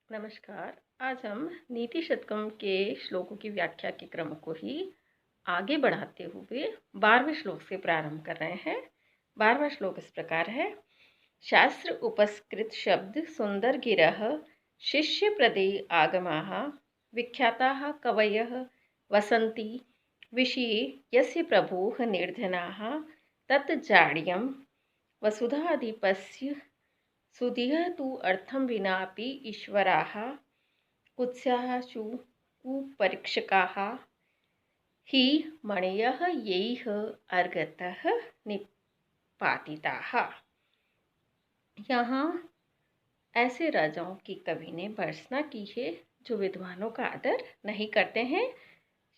नमस्कार। आज हम नीति शतकम के श्लोकों की व्याख्या के क्रम को ही आगे बढ़ाते हुए 12वें श्लोक से प्रारंभ कर रहे हैं। 12वां श्लोक इस प्रकार है। शास्त्र उपस्कृत शब्द सुंदर गिरः शिष्य प्रदे आगमाः विख्याताः कवयः वसन्ति विषये यस्य प्रभोः निर्धनाः तत् जाड्यं वसुधाधिपस्य सुधिः तु अर्थं विनापि ईश्वराः कुत्स्याः कुपरीक्षकाः हि मणयः यैः अर्गतः निपातिताः। यहाँ ऐसे राजाओं की कवि ने भर्त्सना की है जो विद्वानों का आदर नहीं करते हैं।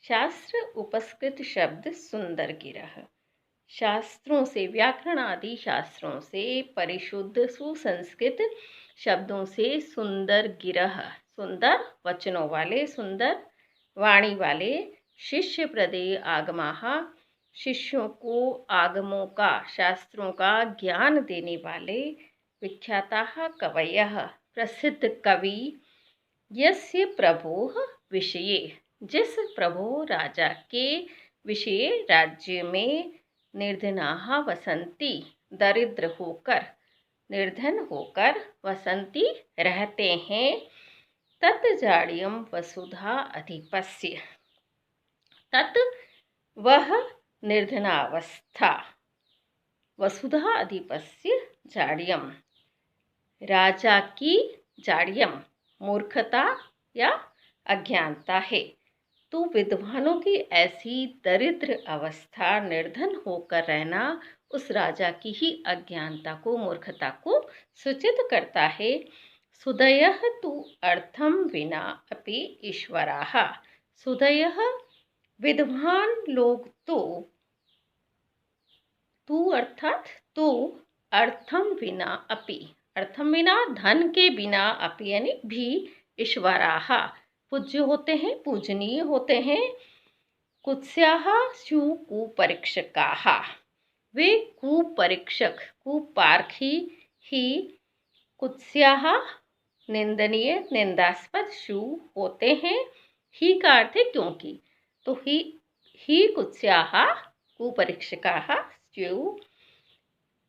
शास्त्र उपस्कृत शब्द सुंदर गिरह, शास्त्रों से, व्याकरण आदि शास्त्रों से परिशुद्ध सुसंस्कृत शब्दों से सुंदर गिरह, सुंदर वचनों वाले, सुंदर वाणी वाले, शिष्य प्रदे आगमाः, शिष्यों को आगमों का, शास्त्रों का ज्ञान देने वाले, विख्याताः कवयः, प्रसिद्ध कवि, यस्य प्रभोः विषये, जिस प्रभु राजा के विषय राज्य में निर्धनाः वसन्ति, दरिद्र होकर, निर्धन होकर वसन्ति रहते हैं। तत् जाड्यं वसुधा अधिपस्य, तत् वह निर्धनावस्था, वसुधा अधिपस्य जाड्यम, राजा की जाड्यम मूर्खता या अज्ञानता है। तो विद्वानों की ऐसी दरिद्र अवस्था, निर्धन होकर रहना, उस राजा की ही अज्ञानता को, मूर्खता को सूचित करता है। सुदयः तु अर्थम विना अपि ईश्वराः, सुदयः विद्वान लोग तो अर्थात तो अर्थम विना अपि, अर्थम बिना, धन के बिना, अपि यानी भी, ईश्वराः पूज्य होते हैं, पूजनीय होते हैं। कुत्स्याः स्यु कुपरीक्षकाः, वे कुपरीक्षक, कुपारखी ही, कुत्स्याः निंदनीय, निंदास्पद, स्यु होते हैं। ही का अर्थ है क्योंकि, तो ही कुत्स्याः कुपरीक्षकाः स्यु,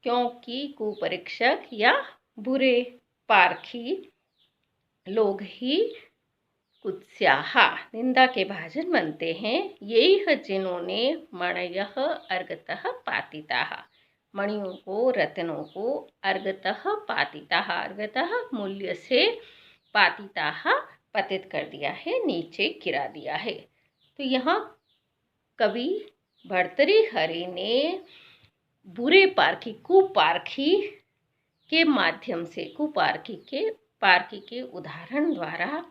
क्योंकि कुपरीक्षक या बुरे पारखी लोग ही कुत्स्याः निंदा के भाजन बनते हैं। यही जिन्होंने मणयः अर्गतः पातिताः, मणियों को, रत्नों को, अर्गतः पातिताः, अर्गतः मूल्य से, पातिताः पतित कर दिया है, नीचे गिरा दिया है। तो यहाँ कवि भर्तृहरि ने बुरे पारखी, कुपारखी के माध्यम से, पारखी के उदाहरण द्वारा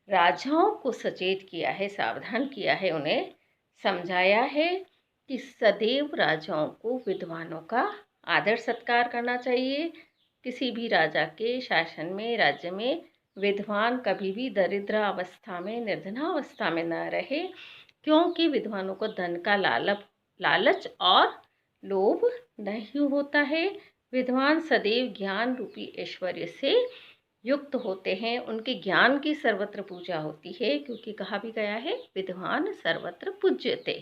राजाओं को सचेत किया है, सावधान किया है, उन्हें समझाया है कि सदैव राजाओं को, विद्वानों का आदर सत्कार करना चाहिए। किसी भी राजा के शासन में, राज्य में विद्वान कभी भी दरिद्र अवस्था में, निर्धनावस्था में न रहे, क्योंकि विद्वानों को धन का लालच और लोभ नहीं होता है। विद्वान सदैव ज्ञान रूपी ऐश्वर्य से युक्त होते हैं, उनके ज्ञान की सर्वत्र पूजा होती है, क्योंकि कहा भी गया है विद्वान सर्वत्र पूज्यते।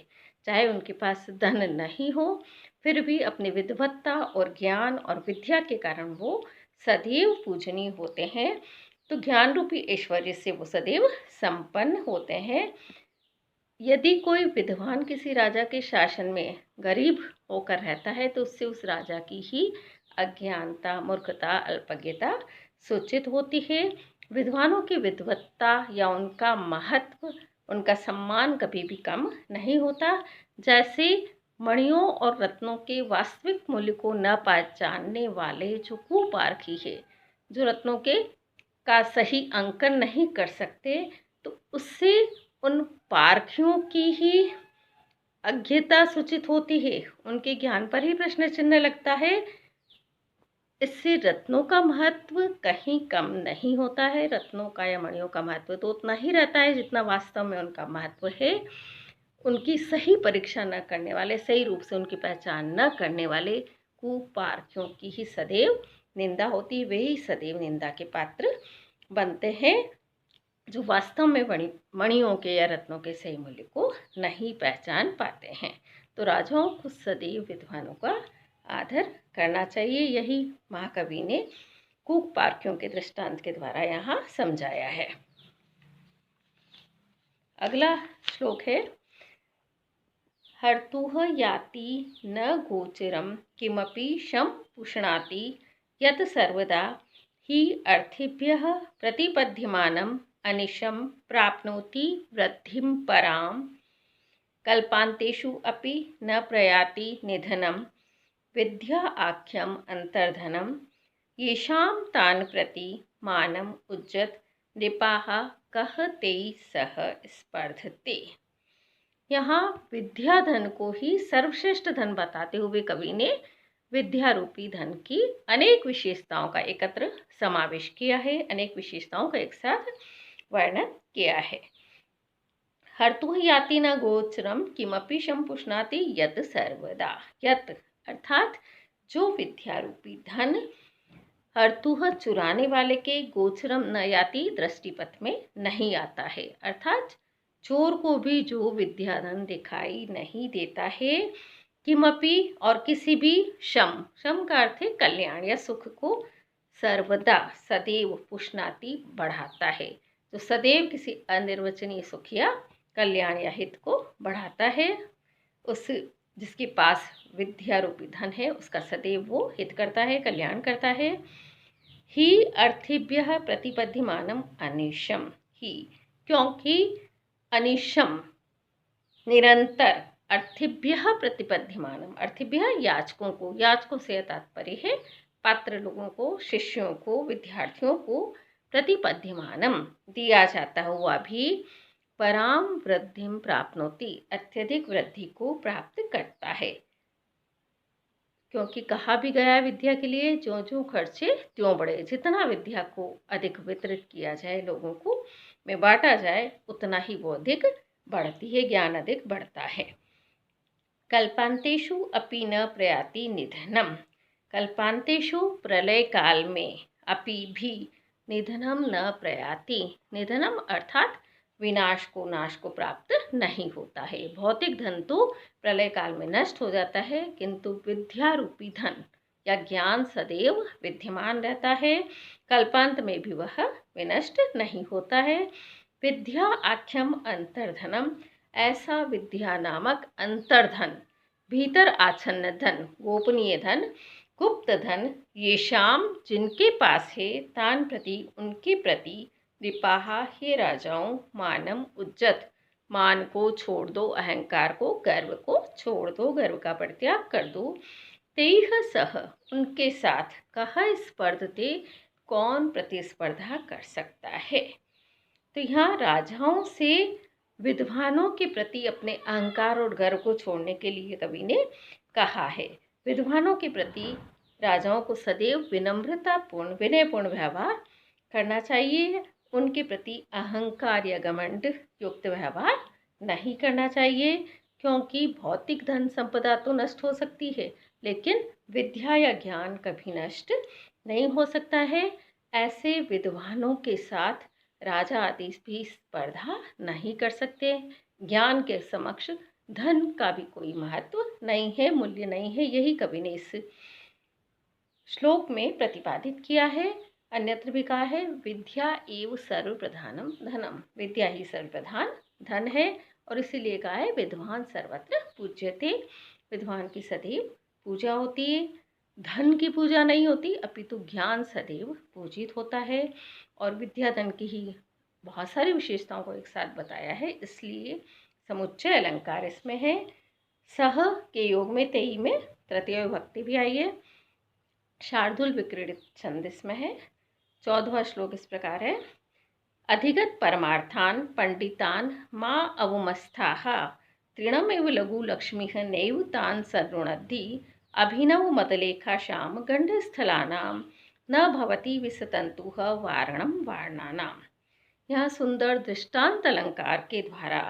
चाहे उनके पास धन नहीं हो, फिर भी अपनी विद्वत्ता और ज्ञान और विद्या के कारण वो सदैव पूजनीय होते हैं। तो ज्ञान रूपी ऐश्वर्य से वो सदैव संपन्न होते हैं। यदि कोई विद्वान किसी राजा के शासन में गरीब होकर रहता है, तो उससे उस राजा की ही अज्ञानता, मूर्खता, अल्पज्ञता सूचित होती है। विद्वानों की विद्वत्ता या उनका महत्व, उनका सम्मान कभी भी कम नहीं होता। जैसे मणियों और रत्नों के वास्तविक मूल्य को न पहचानने वाले जो कुपारखी है, जो रत्नों के का सही अंकन नहीं कर सकते, तो उससे उन पारखियों की ही अज्ञता सूचित होती है, उनके ज्ञान पर ही प्रश्न चिन्ह लगता है। इससे रत्नों का महत्व कहीं कम नहीं होता है। रत्नों का या मणियों का महत्व तो उतना ही रहता है जितना वास्तव में उनका महत्व है। उनकी सही परीक्षा न करने वाले, सही रूप से उनकी पहचान न करने वाले कुपारखियों की ही सदैव निंदा होती है, वे ही सदैव निंदा के पात्र बनते हैं जो वास्तव में मणियों के या रत्नों के सही मूल्य को नहीं पहचान पाते हैं। तो राजाओं को सदैव विद्वानों का आदर करना चाहिए। यही महाकवि ने कूक पार्कियों के दृष्टांत के द्वारा यहाँ समझाया है। अगला श्लोक है, हर्तुः याति न गोचरम किमपि शम पुष्णाति यत् सर्वदा हि अर्थेभ्यः प्रतिपद्यमानम् अनिशं प्राप्नोति वृद्धिं परां कल्पान्तेषु अपि न प्रयाति निधनं विद्या आख्यम अंतर्धनम येषां तान् प्रति मानम उज्जत नृपाः कह ते सह स्पर्धते। यहाँ विद्या धन को ही सर्वश्रेष्ठ धन बताते हुए कवि ने विद्या रूपी धन की अनेक विशेषताओं का एकत्र समावेश किया है, अनेक विशेषताओं का एक साथ वर्णन किया है। हर्तुः याति न गोचरम किमपि शम पुष्णाति यत् सर्वदा। यत् अर्थात जो विद्या रूपी धन हर्तुः चुराने वाले के, गोचरम न याति दृष्टिपथ में नहीं आता है, अर्थात चोर को भी जो विद्या धन दिखाई नहीं देता है, किमपि और किसी भी शम, शम का अर्थ है कल्याण या सुख को, सर्वदा सदैव पुष्णाति बढ़ाता है, तो सदैव किसी अनिर्वचनीय सुख या कल्याण या हित को बढ़ाता है। उस जिसके पास विद्या रूपी धन है उसका सदैव वो हित करता है, कल्याण करता है। ही अर्थेभ्यः प्रतिपद्यमानम अनिशम, ही क्योंकि अनिशम निरंतर, अर्थेभ्यः प्रतिपद्यमानम, अर्थेभ्यः याचकों को, याचकों से तात्पर्य है पात्र लोगों को, शिष्यों को, विद्यार्थियों को, प्रतिपद्यमानम दिया जाता हुआ भी पराम वृद्धिम प्राप्नोति, अत्यधिक वृद्धि को प्राप्त करता है। क्योंकि कहा भी गया विद्या के लिए जो जो खर्चे त्यों बढ़े, जितना विद्या को अधिक वितरित किया जाए, लोगों को में बांटा जाए, उतना ही वो अधिक बढ़ती है, ज्ञान अधिक बढ़ता है। कल्पांतेषु अपि न प्रयाति निधनम, कल्पांतेषु प्रलय काल में, अपि भी निधनम न प्रयाति, निधनम अर्थात विनाश को, नाश को प्राप्त नहीं होता है। भौतिक धन तो प्रलय काल में नष्ट हो जाता है, किंतु विद्या रूपी धन या ज्ञान सदैव विद्यमान रहता है, कल्पांत में भी वह विनष्ट नहीं होता है। विद्या आख्यम अंतर्धनम, ऐसा विद्या नामक अंतर्धन, भीतर आच्छन्न धन, गोपनीय धन, गुप्त धन, ये शाम जिनके पास है, तान प्रति उनके प्रति, नृपाः हे राजाओं, मानम उज्जत, मान को छोड़ दो, अहंकार को, गर्व को छोड़ दो, गर्व का परित्याग कर दो। तेह सह उनके साथ, कहा स्पर्धते कौन प्रतिस्पर्धा कर सकता है। तो यहाँ राजाओं से विद्वानों के प्रति अपने अहंकार और गर्व को छोड़ने के लिए कवि ने कहा है। विद्वानों के प्रति राजाओं को सदैव विनम्रतापूर्ण, विनयपूर्ण व्यवहार करना चाहिए, उनके प्रति अहंकार या घमंड युक्त व्यवहार नहीं करना चाहिए, क्योंकि भौतिक धन संपदा तो नष्ट हो सकती है, लेकिन विद्या या ज्ञान कभी नष्ट नहीं हो सकता है। ऐसे विद्वानों के साथ राजा आदि भी स्पर्धा नहीं कर सकते। ज्ञान के समक्ष धन का भी कोई महत्व नहीं है, मूल्य नहीं है, यही कवि ने इस श्लोक में प्रतिपादित किया है। अन्यत्र भी कहा है, विद्या एव सर्वप्रधानम धनम, विद्या ही सर्वप्रधान धन है, और इसीलिए कहा है विद्वान सर्वत्र पूज्यते, विद्वान की सदैव पूजा होती है, धन की पूजा नहीं होती, अपितु ज्ञान सदैव पूजित होता है। और विद्या धन की ही बहुत सारी विशेषताओं को एक साथ बताया है, इसलिए समुच्चय अलंकार इसमें है। सह के योग में तेई में तृतीय विभक्ति भी आई है। शार्दूल विक्रीडित छंद इसमें है। 14वां श्लोक इस प्रकार है, अधिगत परमार्थान पंडितान माँ अवमस्थाः तृणमेव लघु लक्ष्मीः नैव तान् सरुणद्धि अभिनव मतलेखा श्याम गंडस्थलानां न भवति विसतंतुः वारणम वारणानाम। यहाँ सुंदर दृष्टांत अलंकार के द्वारा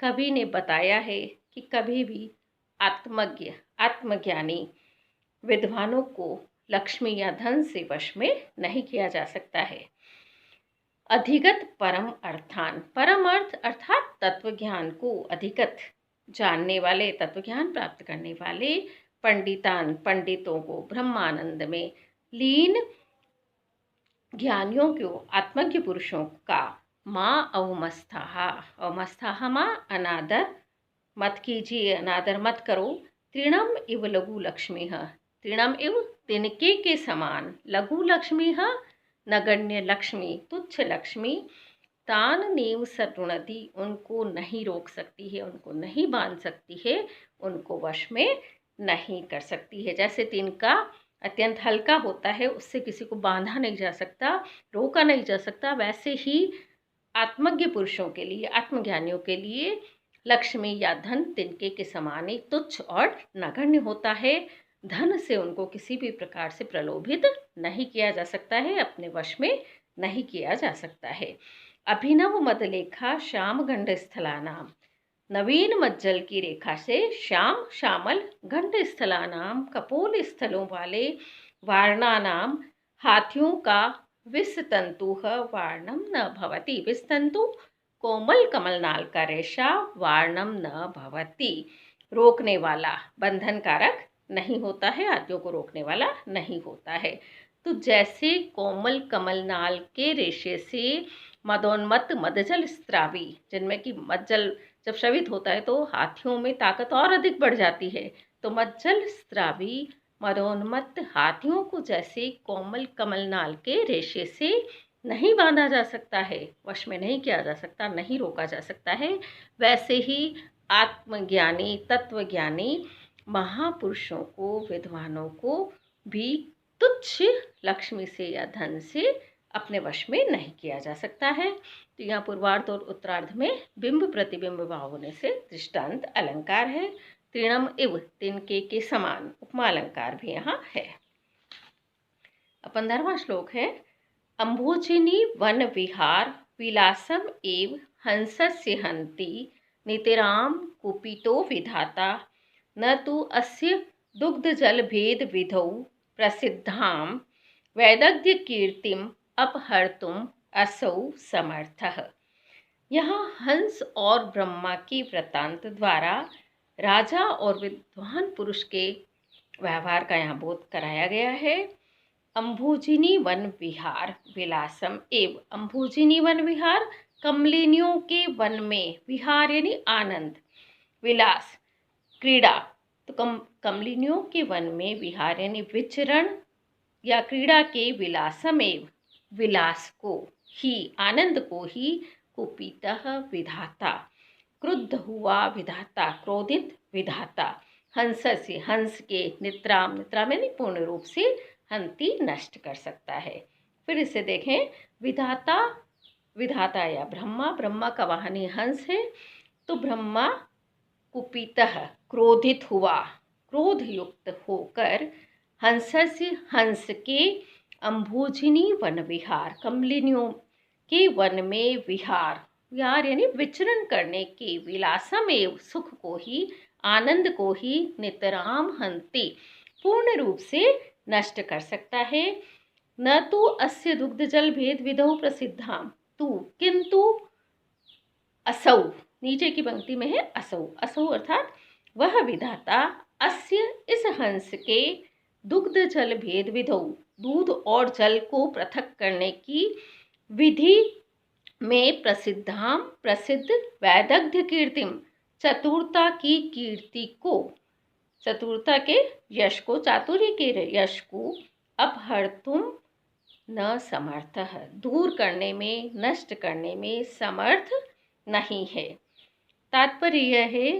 कवि ने बताया है कि कभी भी आत्मज्ञ, आत्मज्ञानी विद्वानों को लक्ष्मी या धन से वश में नहीं किया जा सकता है। अधिगत परम अर्थान, परम अर्थ अर्थात तत्व ज्ञान को अधिगत जानने वाले, तत्व ज्ञान प्राप्त करने वाले पंडितान पंडितों को, ब्रह्मानंद में लीन ज्ञानियों को, आत्मज्ञ पुरुषों का माँ अवमस्थाः, अवमस्थाः माँ अनादर मत कीजिए, अनादर मत करो। तृणम इव लघु लक्ष्मी, तृणम इव तिनके के समान, लघु लक्ष्मी नगण्य लक्ष्मी, तुच्छ लक्ष्मी, तान नेव सरुणति, उनको नहीं रोक सकती है, उनको नहीं बांध सकती है, उनको वश में नहीं कर सकती है। जैसे तिनका अत्यंत हल्का होता है, उससे किसी को बांधा नहीं जा सकता, रोका नहीं जा सकता, वैसे ही आत्मज्ञ पुरुषों के लिए, आत्मज्ञानियों के लिए लक्ष्मी या धन तिनके के समान ही तुच्छ और नगण्य होता है। धन से उनको किसी भी प्रकार से प्रलोभित नहीं किया जा सकता है, अपने वश में नहीं किया जा सकता है। अभिनव मदलेखा श्याम गंड स्थलानाम, नवीन मज्जल की रेखा से श्याम श्यामल घंट स्थलानाम, कपोल स्थलों वाले, वारणानाम हाथियों का, विस्तंतु वार्णम न भवति, विस्तंतु कोमल कमलनाल का रेशा, वार्णम न भवति रोकने वाला, बंधनकारक नहीं होता है, आदियों को रोकने वाला नहीं होता है। तो जैसे कोमल कमलनाल के रेशे से मदोन्मत्त मदजल स्त्रावी, जिनमें कि मज्जल जब श्रवित होता है तो हाथियों में ताकत और अधिक बढ़ जाती है, तो मज्जल स्त्रावी मदोन्मत्त हाथियों को जैसे कोमल कमलनाल के रेशे से नहीं बांधा जा सकता है, वश में नहीं किया जा सकता, नहीं रोका जा सकता है, वैसे ही आत्मज्ञानी तत्वज्ञानी महापुरुषों को, विद्वानों को भी तुच्छ लक्ष्मी से या धन से अपने वश में नहीं किया जा सकता है। तो यहाँ पूर्वार्ध और उत्तरार्ध में बिंब प्रतिबिंब भाव होने से दृष्टांत अलंकार है। तृणम इव, तिनके के समान, उपमा अलंकार भी यहाँ है। 15वां श्लोक है, अम्भोजिनी वन विहार विलासम एव हंसस्य हंति, नितिराम कुपितो विधाता, न तु अस्य दुग्ध जल भेद विधौ प्रसिद्धाम, वैदग्ध्य कीर्तिम अपहर्तुम असौ समर्थः। यहाँ हंस और ब्रह्मा की वृत्तांत द्वारा राजा और विद्वान पुरुष के व्यवहार का यहाँ बोध कराया गया है। अम्भोजिनी वन विहार विलासम एव, अम्भोजिनी वन विहार कमलिनियों के वन में, विहार यानी आनंद, विलास क्रीड़ा, तो कमलिनियों के वन में विहार यानी विचरण या क्रीड़ा के, विलासमेव विलास को ही, आनंद को ही, कुपितः विधाता क्रुद्ध हुआ, विधाता क्रोधित विधाता, हंस से हंस के, निद्राम निद्रा यानी पूर्ण रूप से हंति नष्ट कर सकता है। फिर इसे देखें, विधाता, विधाता या ब्रह्मा, ब्रह्मा का वाहन हंस है, तो ब्रह्मा कुपितः क्रोधित हुआ, क्रोध युक्त होकर, हंसस्य हंस के, अम्भोजिनी वन विहार कमलिनियों के वन में विहार, विहार यानी विचरण करने के, विलासमेव सुख को ही, आनंद को ही, नितराम हंति पूर्ण रूप से नष्ट कर सकता है। न तो अस्य दुग्ध जल भेद विधौ प्रसिद्धाम, तू किंतु असौ, नीचे की पंक्ति में है असौ, असौ अर्थात वह विधाता, अस्य इस हंस के, दुग्ध जल भेद विधौ दूध और जल को पृथक करने की विधि में, प्रसिद्धाम प्रसिद्ध, वैदग्ध्य कीर्तिम चतुरता की कीर्ति को, चतुरता के यश को, चातुर्य के यश को, अपहर्तुम न समर्थ, दूर करने में, नष्ट करने में समर्थ नहीं है। तात्पर्य यह है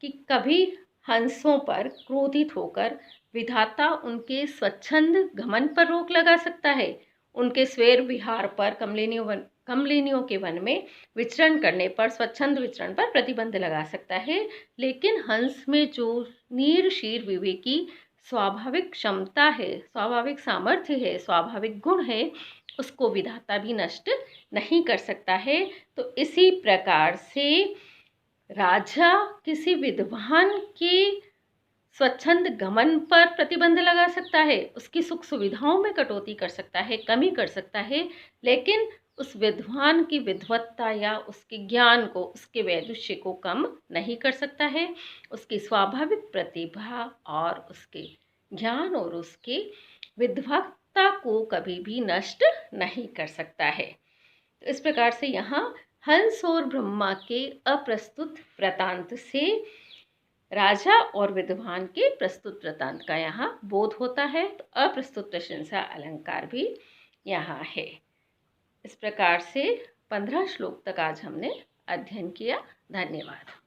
कि कभी हंसों पर क्रोधित होकर विधाता उनके स्वच्छंद गमन पर रोक लगा सकता है, उनके स्वेर विहार पर, कमलिनियों के वन में विचरण करने पर, स्वच्छंद विचरण पर प्रतिबंध लगा सकता है, लेकिन हंस में जो नीरशीर विवेकी स्वाभाविक क्षमता है, स्वाभाविक सामर्थ्य है, स्वाभाविक गुण है, उसको विधाता भी नष्ट नहीं कर सकता है। तो इसी प्रकार से राजा किसी विद्वान के स्वच्छंद गमन पर प्रतिबंध लगा सकता है, उसकी सुख सुविधाओं में कटौती कर सकता है, कमी कर सकता है, लेकिन उस विद्वान की विद्वत्ता या उसके ज्ञान को, उसके वैदुष्य को कम नहीं कर सकता है। उसकी स्वाभाविक प्रतिभा और उसके ज्ञान और उसके विद्वत्ता को कभी भी नष्ट नहीं कर सकता है। तो इस प्रकार से यहाँ हंस और ब्रह्मा के अप्रस्तुत वृतांत से राजा और विद्वान के प्रस्तुत वृतांत का यहाँ बोध होता है। तो अप्रस्तुत प्रशंसा अलंकार भी यहाँ है। इस प्रकार से 15 श्लोक तक आज हमने अध्ययन किया। धन्यवाद।